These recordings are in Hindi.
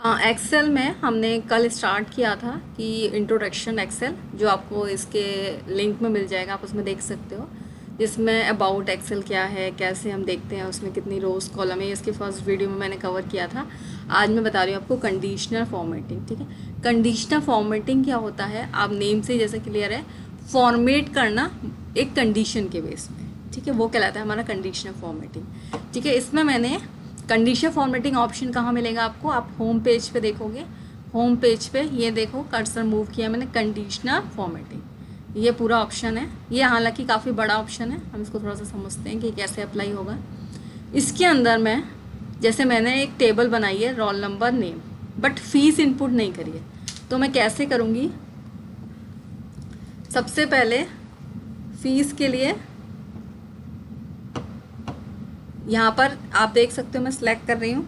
एक्सेल में हमने कल स्टार्ट किया था कि इंट्रोडक्शन एक्सेल, जो आपको इसके लिंक में मिल जाएगा, आप उसमें देख सकते हो, जिसमें अबाउट एक्सेल क्या है, कैसे हम देखते हैं, उसमें कितनी रोज कॉलम है। इसके फर्स्ट वीडियो में मैंने कवर किया था। आज मैं बता रही हूँ आपको कंडीशनल फॉर्मेटिंग। ठीक है, कंडीशनल फॉर्मेटिंग क्या होता है, आप नेम से जैसे क्लियर है, फॉर्मेट करना एक कंडीशन के बेस में। ठीक है, वो कहलाता है हमारा कंडीशनल फॉर्मेटिंग। ठीक है, इसमें मैंने कंडीशनल फॉर्मेटिंग ऑप्शन कहाँ मिलेगा आपको, आप होम पेज पे देखोगे। होम पेज पे ये देखो, कर्सर मूव किया मैंने, कंडीशनल फॉर्मेटिंग, ये पूरा ऑप्शन है। ये हालांकि काफ़ी बड़ा ऑप्शन है, हम इसको थोड़ा सा समझते हैं कि कैसे अप्लाई होगा। इसके अंदर मैं जैसे मैंने एक टेबल बनाई है, roll number name, but fees input नहीं करी है, तो मैं कैसे करूँगी। सबसे पहले फीस के लिए यहाँ पर आप देख सकते हो, मैं सिलेक्ट कर रही हूँ,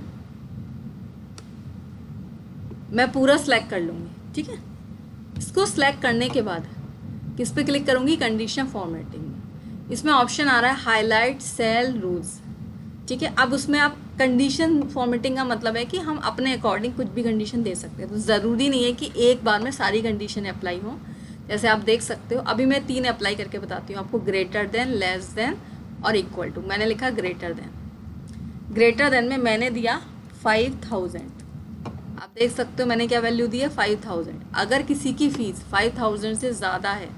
मैं पूरा सिलेक्ट कर लूँगी। ठीक है, इसको सिलेक्ट करने के बाद किस पे क्लिक करूँगी, कंडीशनल फॉर्मेटिंग में। इसमें ऑप्शन आ रहा है हाईलाइट सेल रूल्स। ठीक है, अब उसमें आप कंडीशन फॉर्मेटिंग का मतलब है कि हम अपने अकॉर्डिंग कुछ भी कंडीशन दे सकते हैं, तो ज़रूरी नहीं है कि एक बार में सारी कंडीशन अप्लाई हो। जैसे आप देख सकते हो, अभी मैं 3 अप्लाई करके बताती हूँ आपको, ग्रेटर देन, लेस देन और इक्वल टू। मैंने लिखा ग्रेटर देन। ग्रेटर देन में मैंने दिया 5000। आप देख सकते हो मैंने क्या वैल्यू दी है, 5000। अगर किसी की फ़ीस 5000 से ज़्यादा है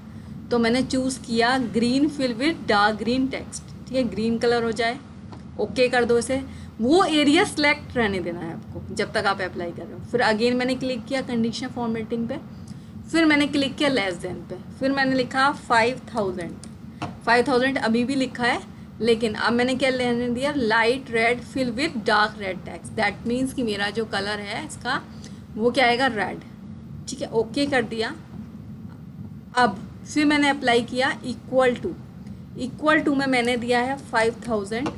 तो मैंने चूज़ किया green fill with dark green text. ठीक है, ग्रीन कलर हो जाए, ओके कर दो इसे। वो एरिया सेलेक्ट रहने देना है आपको जब तक आप अप्लाई कर रहे हो। फिर अगेन मैंने क्लिक किया कंडीशनल फॉर्मेटिंग पे, फिर मैंने क्लिक किया लेस देन पे, फिर मैंने लिखा 5000। 5000 अभी भी लिखा है, लेकिन अब मैंने क्या लेने दिया, light red fill with dark red text. That means कि मेरा जो कलर है इसका वो क्या आएगा, रेड। ठीक है, ओके कर दिया। अब फिर मैंने अप्लाई किया इक्वल टू। इक्वल टू में मैंने दिया है 5000,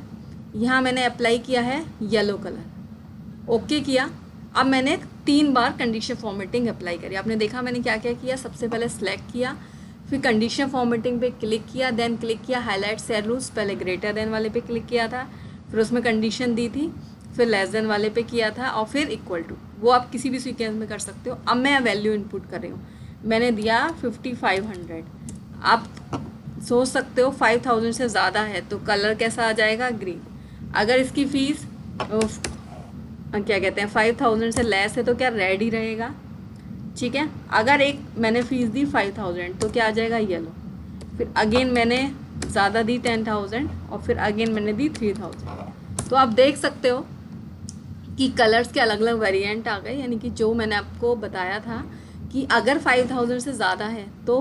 यहाँ मैंने अप्लाई किया है येलो कलर, ओके किया। अब मैंने 3 बार कंडीशन फॉर्मेटिंग अप्लाई करी। आपने देखा मैंने क्या क्या किया, सबसे पहले सिलेक्ट किया, फिर कंडीशन फॉर्मेटिंग पे क्लिक किया, देन क्लिक किया हाईलाइट सेल रूल्स, पहले ग्रेटर देन वाले पे क्लिक किया था, फिर उसमें कंडीशन दी थी, फिर लेस देन वाले पे किया था, और फिर इक्वल टू। वो आप किसी भी सीक्वेंस में कर सकते हो। अब मैं वैल्यू इनपुट कर रही हूँ, मैंने दिया 5500। आप सोच सकते हो 5000 से ज़्यादा है तो कलर कैसा आ जाएगा, ग्रीन। अगर इसकी फ़ीस क्या कहते हैं 5000 से लेस है तो क्या, रेड ही रहेगा। ठीक है, अगर एक मैंने फ़ीस दी 5000 तो क्या आ जाएगा, येलो। फिर अगेन मैंने ज़्यादा दी 10000, और फिर अगेन मैंने दी 3000। तो आप देख सकते हो कि कलर्स के अलग अलग वेरिएंट आ गए, यानी कि जो मैंने आपको बताया था कि अगर 5000 से ज़्यादा है तो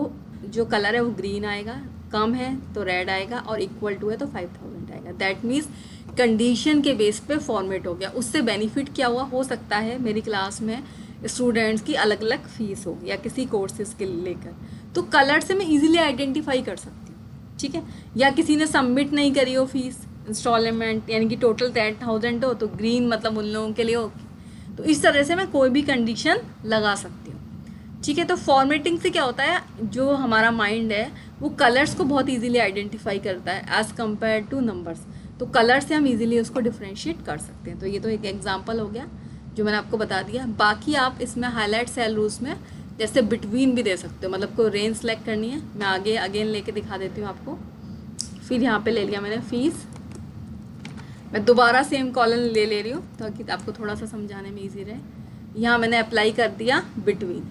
जो कलर है वो ग्रीन आएगा, कम है तो रेड आएगा, और इक्वल टू है तो 5000 आएगा। दैट मीन्स कंडीशन के बेस पे फॉर्मेट हो गया। उससे बेनिफिट क्या हुआ, हो सकता है मेरी क्लास में स्टूडेंट्स की अलग अलग फ़ीस हो या किसी कोर्सेज़ के लेकर, तो कलर से मैं इजीली आइडेंटिफाई कर सकती हूँ। ठीक है, या किसी ने सबमिट नहीं करी हो फीस इंस्टॉलमेंट, यानी कि टोटल 10,000 हो तो ग्रीन मतलब उन लोगों के लिए हो। तो इस तरह से मैं कोई भी कंडीशन लगा सकती हूँ। ठीक है, तो फॉर्मेटिंग से क्या होता है, जो हमारा माइंड है वो कलर्स को बहुत इजीली आइडेंटिफाई करता है एज़ कम्पेयर टू नंबर्स। तो कलर से हम इजीली उसको डिफ्रेंशिएट कर सकते हैं। तो ये तो एक एग्जांपल हो गया जो मैंने आपको बता दिया। बाकी आप इसमें हाईलाइट सेल रूल्स में जैसे बिटवीन भी दे सकते हो, मतलब कोई रेंज सेलेक्ट करनी है, मैं आगे अगेन लेके दिखा देती हूँ आपको। फिर यहाँ पे ले लिया मैंने फ़ीस, मैं दोबारा सेम कॉलम ले रही हूँ ताकि आपको थोड़ा सा समझाने में ईजी रहे। यहाँ मैंने अप्लाई कर दिया बिटवीन।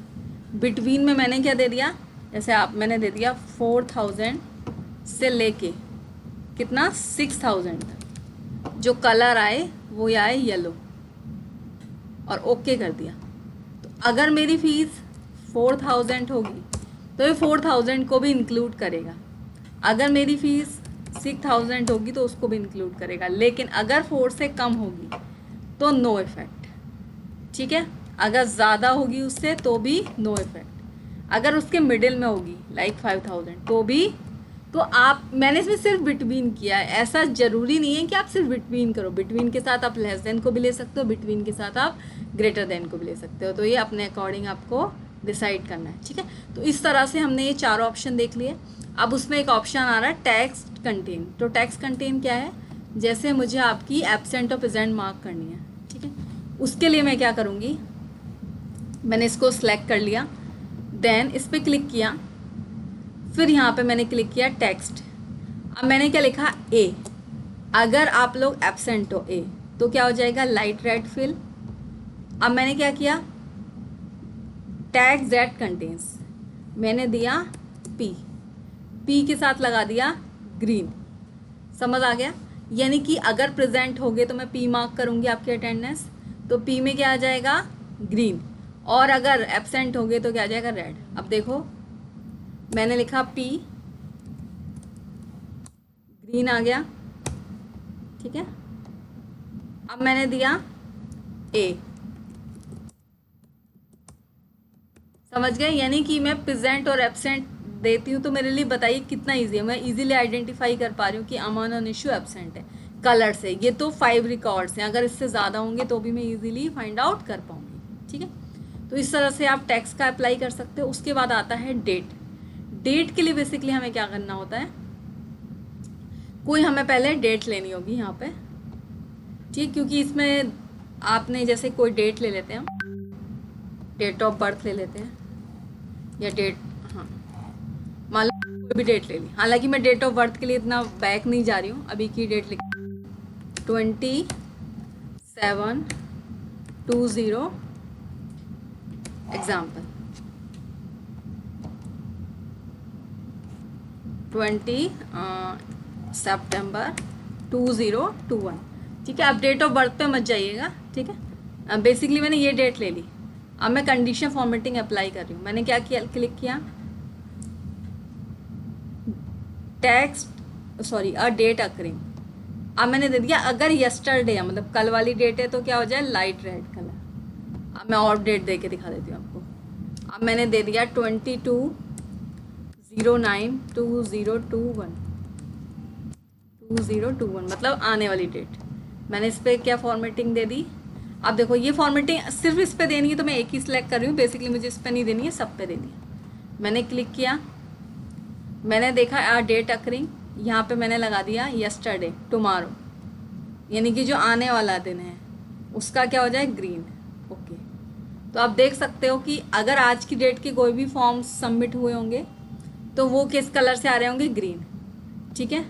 बिटवीन में मैंने क्या दे दिया, जैसे आप मैंने दे दिया 4000 से लेके कितना 6000 तक, जो कलर आए वो आए येलो, और ओके कर दिया। तो अगर मेरी फ़ीस 4000 होगी तो ये 4000 को भी इंक्लूड करेगा। अगर मेरी फ़ीस 6000 होगी तो उसको भी इंक्लूड करेगा, लेकिन अगर 4 से कम होगी तो नो इफ़ेक्ट। ठीक है, अगर ज़्यादा होगी उससे तो भी नो इफ़ेक्ट। अगर उसके मिडिल में होगी लाइक 5000 तो भी। तो आप, मैंने इसमें सिर्फ बिटवीन किया है, ऐसा ज़रूरी नहीं है कि आप सिर्फ बिटवीन करो। बिटवीन के साथ आप लेस देन को भी ले सकते हो, बिटवीन के साथ आप ग्रेटर देन को भी ले सकते हो। तो ये अपने अकॉर्डिंग आपको डिसाइड करना है। ठीक है, तो इस तरह से हमने ये 4 ऑप्शन देख लिए। अब उसमें एक ऑप्शन आ रहा है टेक्स्ट कंटेन। तो टेक्स्ट कंटेन क्या है, जैसे मुझे आपकी एब्सेंट और प्रेजेंट मार्क करनी है। ठीक है, उसके लिए मैं क्या करूँगी, मैंने इसको सिलेक्ट कर लिया, देन इस पर क्लिक किया, फिर यहाँ पे मैंने क्लिक किया टेक्स्ट। अब मैंने क्या लिखा, ए। अगर आप लोग एब्सेंट हो ए तो क्या हो जाएगा, लाइट रेड फिल। अब मैंने क्या किया, टैग दैट कंटेन्स मैंने दिया पी, पी के साथ लगा दिया ग्रीन। समझ आ गया? यानी कि अगर प्रेजेंट होगे तो मैं पी मार्क करूंगी आपकी अटेंडेंस, तो पी में क्या आ जाएगा, ग्रीन। और अगर एब्सेंट होगे तो क्या आ जाएगा, रेड। अब देखो मैंने लिखा पी, ग्रीन आ गया, ठीक है। अब मैंने दिया ए, समझ गए? यानी कि मैं प्रेजेंट और एब्सेंट देती हूँ तो मेरे लिए बताइए कितना इजी है। मैं इजीली आइडेंटिफाई कर पा रही हूँ कि अमन और निशु एब्सेंट है कलर से। ये तो 5 रिकॉर्ड्स हैं, अगर इससे ज़्यादा होंगे तो भी मैं इजीली फाइंड आउट कर पाऊंगी, ठीक है। तो इस तरह से आप टेक्स्ट का अप्लाई कर सकते हो। उसके बाद आता है डेट। डेट के लिए बेसिकली हमें क्या करना होता है, कोई हमें पहले डेट लेनी होगी यहाँ पे, ठीक, क्योंकि इसमें आपने जैसे कोई डेट ले लेते हैं, डेट ऑफ बर्थ ले लेते हैं या डेट, हाँ मान लो कोई भी डेट ले ली। हालांकि मैं डेट ऑफ बर्थ के लिए इतना बैक नहीं जा रही हूँ, अभी की डेट लिख 27/20 एग्जाम्पल 20 सितंबर 2021, ठीक है। अब डेट ऑफ बर्थ पे मत जाइएगा, ठीक है। बेसिकली मैंने ये डेट ले ली। अब मैं कंडीशन फॉर्मेटिंग अप्लाई कर रही हूँ। मैंने क्या किया, क्लिक किया text, sorry a date occurring. अब मैंने दे दिया अगर यस्टरडे है, मतलब कल वाली डेट है, तो क्या हो जाए, लाइट रेड कलर। अब मैं और डेट दे के दिखा देती हूँ आपको। अब मैंने दे दिया 22/09/2021 मतलब आने वाली डेट। मैंने इस पर क्या फॉर्मेटिंग दे दी। अब देखो ये फॉर्मेटिंग सिर्फ इस पे देनी है तो मैं एक ही सिलेक्ट कर रही हूँ, बेसिकली मुझे इस पे नहीं देनी है, सब पे देनी है। मैंने क्लिक किया, मैंने देखा डेट अकरिंग, यहाँ पे मैंने लगा दिया यस्टरडे, टुमारो, यानी कि जो आने वाला दिन है उसका क्या हो जाए, ग्रीन। ओके, तो आप देख सकते हो कि अगर आज की डेट के कोई भी फॉर्म्स सबमिट हुए होंगे तो वो किस कलर से आ रहे होंगे, ग्रीन, ठीक है।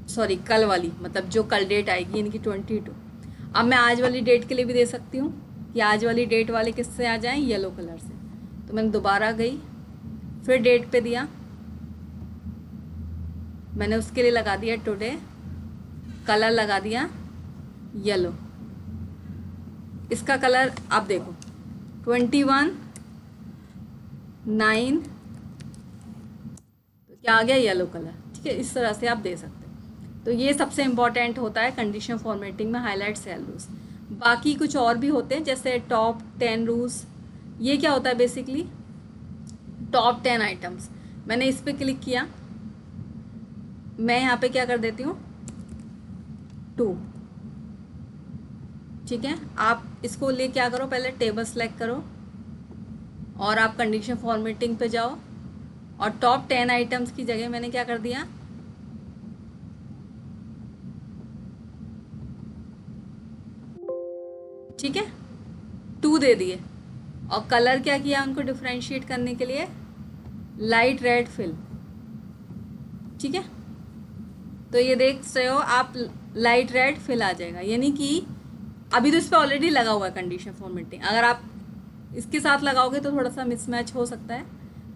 सॉरी कल वाली, मतलब जो कल डेट आएगी यानी कि 22। अब मैं आज वाली डेट के लिए भी दे सकती हूँ कि आज वाली डेट वाले किससे आ जाएं, येलो कलर से। तो मैंने दोबारा गई, फिर डेट पे दिया, मैंने उसके लिए लगा दिया टुडे, कलर लगा दिया येलो। इसका कलर आप देखो 21/9 तो क्या आ गया, येलो कलर, ठीक है। इस तरह से आप दे सकते हैं। तो ये सबसे इम्पॉर्टेंट होता है कंडीशन फॉर्मेटिंग में, हाईलाइट सेल रूल्स। बाकी कुछ और भी होते हैं जैसे टॉप 10 रूल्स। ये क्या होता है, बेसिकली टॉप 10 आइटम्स। मैंने इस पर क्लिक किया, मैं यहाँ पे क्या कर देती हूँ 2, ठीक है। आप इसको लिए क्या करो, पहले टेबल सेलेक्ट करो और आप कंडीशन फॉर्मेटिंग पे जाओ और टॉप 10 आइटम्स की जगह मैंने क्या कर दिया, ठीक है, 2 दे दिए। और कलर क्या किया उनको डिफ्रेंशिएट करने के लिए, लाइट रेड फिल, ठीक है। तो ये देख रहे हो आप, लाइट रेड फिल आ जाएगा, यानी कि अभी तो इस पर ऑलरेडी लगा हुआ है कंडीशन फॉर्मेटिंग। अगर आप इसके साथ लगाओगे तो थोड़ा सा मिसमैच हो सकता है।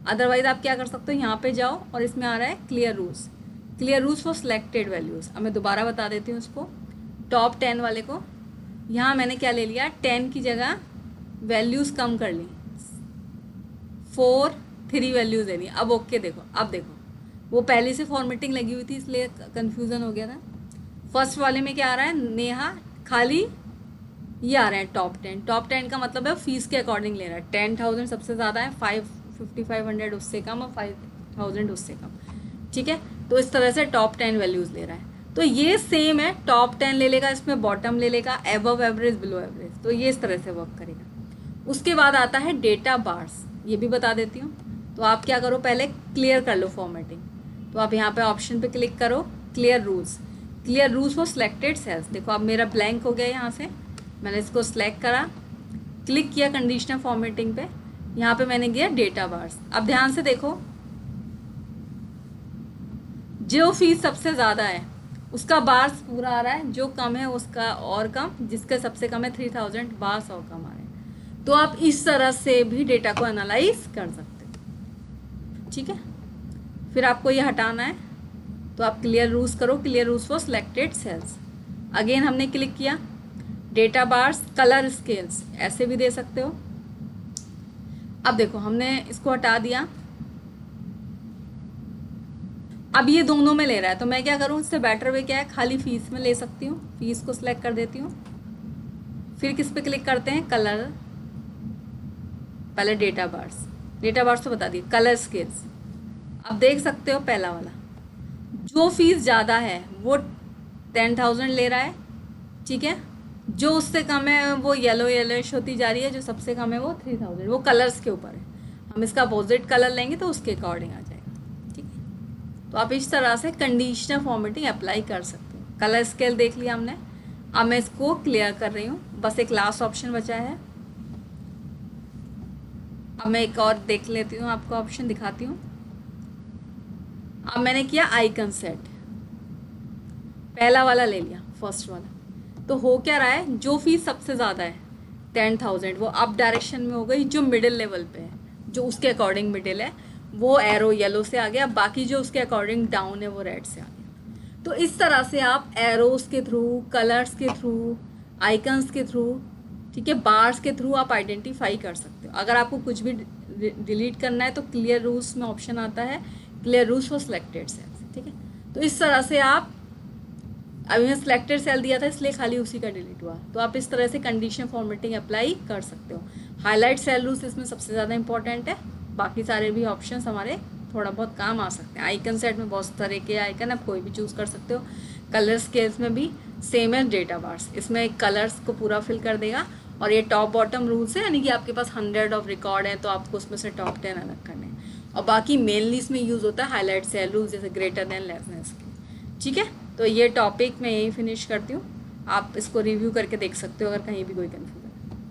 अदरवाइज आप क्या कर सकते हो, यहाँ पे जाओ और इसमें आ रहा है clear rules, clear rules for selected values. अब मैं दोबारा बता देती हूँ उसको, टॉप 10 वाले को। यहाँ मैंने क्या ले लिया, 10 की जगह वैल्यूज़ कम कर ली, 4 3 वैल्यूज़ लेनी। अब ओके देखो, अब देखो वो पहले से फॉर्मेटिंग लगी हुई थी इसलिए कन्फ्यूज़न हो गया था। फर्स्ट वाले में क्या आ रहा है, नेहा, खाली ये आ रहे हैं टॉप 10। टॉप 10 का मतलब है फीस के अकॉर्डिंग ले रहा है। 10,000 सबसे ज़्यादा है, 5500 उससे कम और 5000 उससे कम, ठीक है। तो इस तरह से टॉप 10 वैल्यूज़ ले रहा है। तो ये सेम है, टॉप 10 ले लेगा, इसमें बॉटम ले लेगा, एबव एवरेज, बिलो एवरेज। तो ये इस तरह से वर्क करेगा। उसके बाद आता है डेटा बार्स, ये भी बता देती हूँ। तो आप क्या करो, पहले क्लियर कर लो फॉर्मेटिंग। तो आप यहाँ पे ऑप्शन पे क्लिक करो, clear rules, clear rules for selected cells. देखो अब मेरा ब्लैंक हो गया, यहाँ से मैंने इसको सिलेक्ट करा, क्लिक किया कंडीशनल फॉर्मेटिंग पे, यहाँ पे मैंने किया डेटा बार्स। अब ध्यान से देखो, जो फीस सबसे ज़्यादा है उसका बार्स पूरा आ रहा है, जो कम है उसका और कम, जिसका सबसे कम है 3000 बार्स और कम आ रहे हैं। तो आप इस तरह से भी डेटा को एनालाइज कर सकते हो, ठीक है। फिर आपको ये हटाना है तो आप क्लियर रूल्स करो, clear rules for selected cells. Again हमने क्लिक किया, डेटा बार्स, कलर स्केल्स ऐसे भी दे सकते हो। अब देखो हमने इसको हटा दिया, अब ये दोनों में ले रहा है तो मैं क्या करूँ, इससे बेटर वे क्या है, खाली फीस में ले सकती हूँ। फीस को सिलेक्ट कर देती हूँ, फिर किस पे क्लिक करते हैं, कलर, पहले डेटा बार्स, डेटा बार्स तो बता दिए, कलर स्केल्स। अब देख सकते हो पहला वाला, जो फीस ज़्यादा है वो 10,000 ले रहा है, ठीक है। जो उससे कम है वो येलो येलोइश होती जा रही है, जो सबसे कम है वो 3000, वो कलर्स के ऊपर है। हम इसका अपोजिट कलर लेंगे तो उसके अकॉर्डिंग आ जाएगा, ठीक है। तो आप इस तरह से कंडीशनल फॉर्मेटिंग अप्लाई कर सकते हो। कलर स्केल देख लिया हमने, अब मैं इसको क्लियर कर रही हूँ, बस एक लास्ट ऑप्शन बचा है। अब मैं एक और देख लेती हूँ, आपको ऑप्शन दिखाती हूँ। अब मैंने किया आइकन सेट, पहला वाला ले लिया, फर्स्ट वाला। तो हो क्या रहा है, जो फीस सबसे ज़्यादा है 10,000 वो अप डायरेक्शन में हो गई, जो मिडिल लेवल पे है, जो उसके अकॉर्डिंग मिडिल है, वो एरो येलो से आ गया, बाकी जो उसके अकॉर्डिंग डाउन है वो रेड से आ गया। तो इस तरह से आप एरोस के थ्रू, कलर्स के थ्रू, आइकन्स के थ्रू, ठीक है, बार्स के थ्रू आप आइडेंटिफाई कर सकते हो। अगर आपको कुछ भी डिलीट करना है तो क्लियर रूल्स में ऑप्शन आता है, clear rules for selected cells, ठीक है। तो इस तरह से आप, अभी मैं सिलेक्टेड सेल दिया था इसलिए खाली उसी का डिलीट हुआ, तो आप इस तरह से कंडीशन फॉर्मेटिंग अप्लाई कर सकते हो। हाईलाइट सेल रूल्स इसमें सबसे ज़्यादा इंपॉर्टेंट है, बाकी सारे भी ऑप्शंस हमारे थोड़ा बहुत काम आ सकते हैं। आइकन सेट में बहुत तरह के आइकन आप कोई भी चूज़ कर सकते हो। कलर स्केल्स में भी सेम है, डेटा बार्स, इसमें कलर्स को पूरा फिल कर देगा। और ये टॉप बॉटम रूल्स है, यानी कि आपके पास 100 ऑफ रिकॉर्ड है तो आपको उसमें से टॉप 10 अलग करने हैं। और बाकी मेनली इसमें यूज़ होता है हाईलाइट सेल रूल्स, जैसे ग्रेटर देन, लेस देन के, ठीक है। तो ये टॉपिक मैं यही फिनिश करती हूँ, आप इसको रिव्यू करके देख सकते हो अगर कहीं भी कोई कन्फ्यूजन